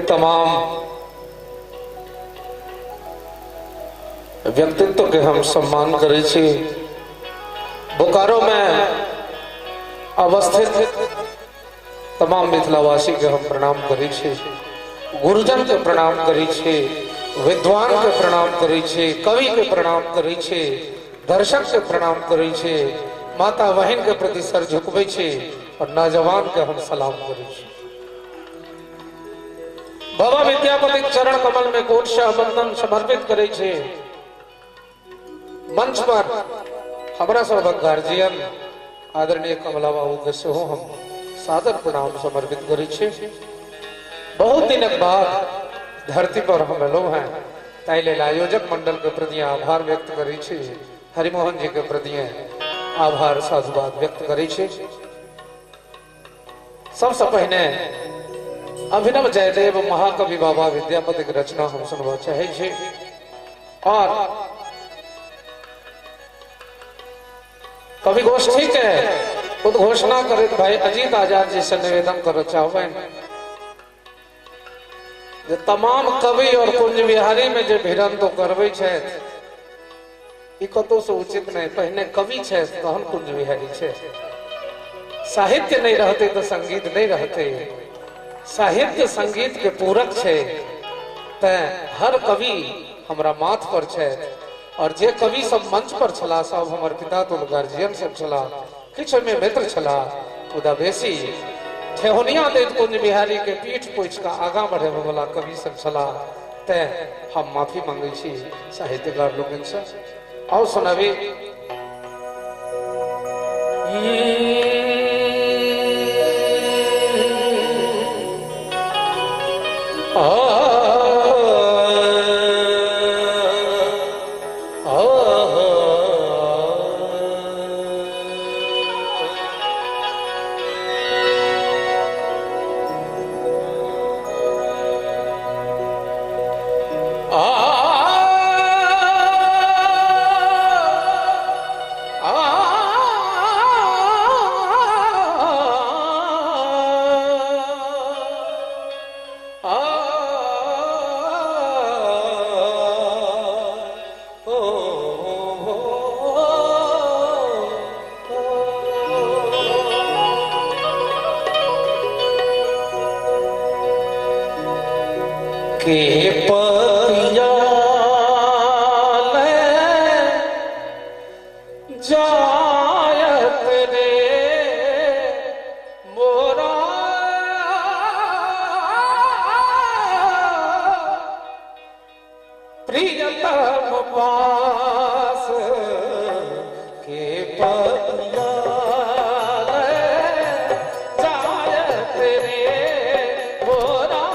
तमाम व्यक्तित्व के हम सम्मान करे छी। बोकारो में अवस्थित तमाम मिथिलावासी के हम प्रणाम करे छी, गुरुजन के प्रणाम करे छी, विद्वान के प्रणाम करे छी, कवि के प्रणाम करे छी, दर्शक के प्रणाम करे छी, माता बहन के प्रति सर झुकबे छी और नौजवान के हम सलाम करे छी। बाबा विद्यापति चरण कमल में कोट शाह बंदन समर्पित करे छे। मंच पर हमारा सौभाग्य गार्जियन आदरणीय कमला बाबू के सेहो हम सादर प्रणाम समर्पित करे छे। बहुत दिन बाद धरती पर हम लोग हैं, ताइले आयोजक मंडल के प्रति आभार व्यक्त करे छे, हरिमोहन जी के प्रति आभार साधुवाद व्यक्त करे छे। सबसे पहले अभिनव जयदेव महाकवि बाबा विद्यापति की रचना हम सुनवा चाहे छे और कवि गोष्ठी के उद्घोषणा करे भाई अजीत आजाद जी से निवेदन कर चाहबे जे तमाम कवि और कुंज बिहारी में जो भिड़न तो करबे छे ई कतो से उचित नहीं। पहले कवि छे तहन कुंज बिहारी छे। साहित्य नहीं रहते तो संगीत नहीं रहते। साहित्य संगीत के पूरक छे, ते हर कवि हमरा माथ पर छे और जे कवि सब मंच पर छला सब हमर पिता तो गार्जियन सब छला, किछ में मित्र छला, उदा बेसी ठेहुनिया देत कुंज बिहारी के पीठ पोछ का आगा बढ़े वाला कवि सब छला, ते हम माफी मांगे छी साहित्यकार लोगन से। आओ सुनाबी के परिया जायत रे मोरा प्रियतम पास के परिया जायत रे मोरा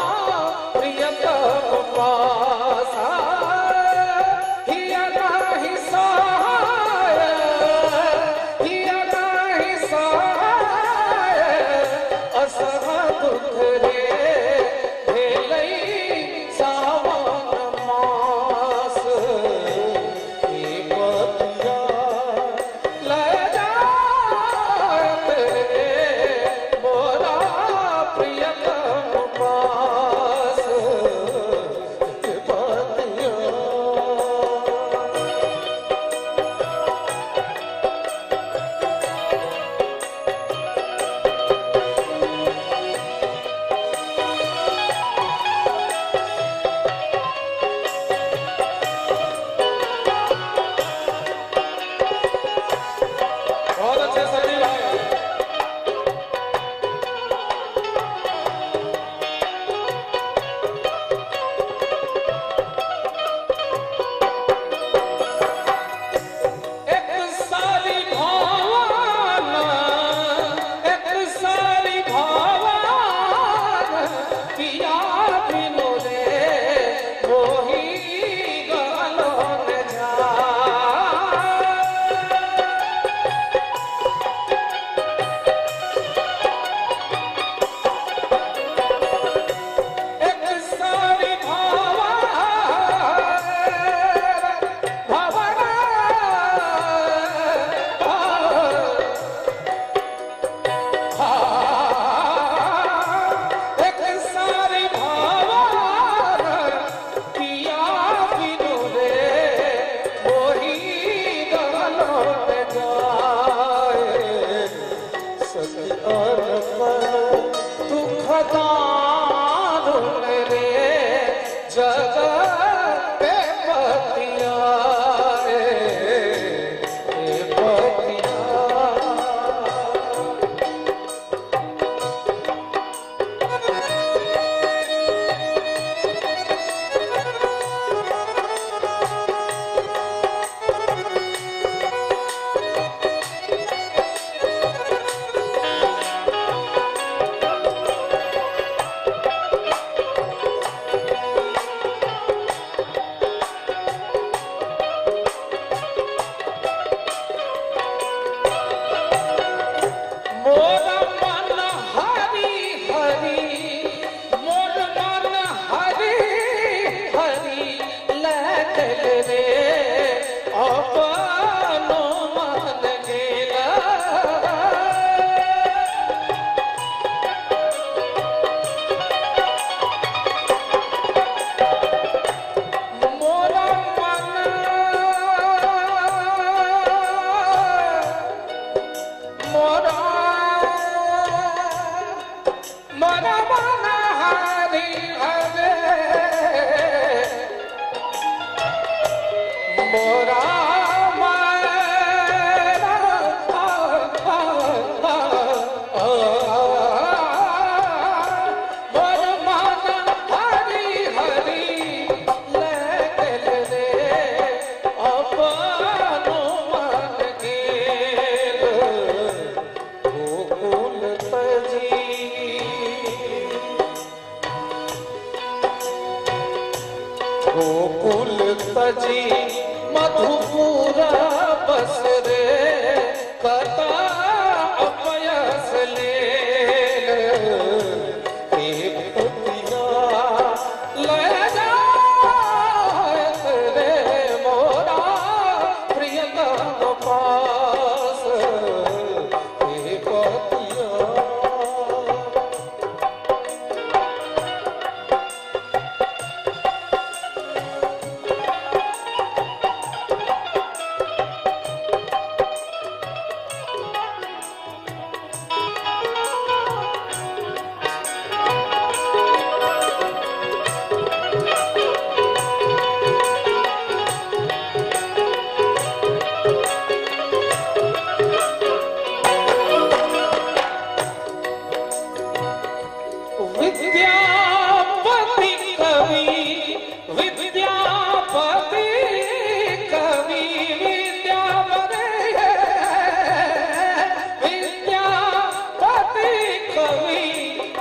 गोकुल तजी मधुपुरा बस रे कता अपयस ले एक पतिया ले जात रे मोरा प्रियतम पास एक पतिया। विद्यापति कवि विद्यापति कवि विद्यापति विद्यापति कवि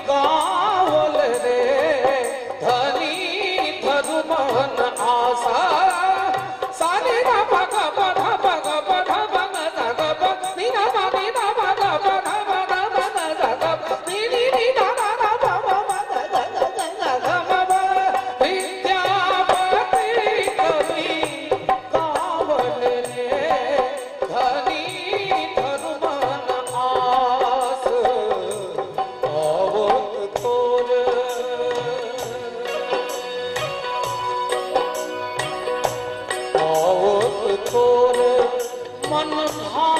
गावल रे धनी धरुमन आशा सानी ना भग भग भग भग भग जग भग नीना नीना भग भग भग भग जग नीनी नीना मन भाव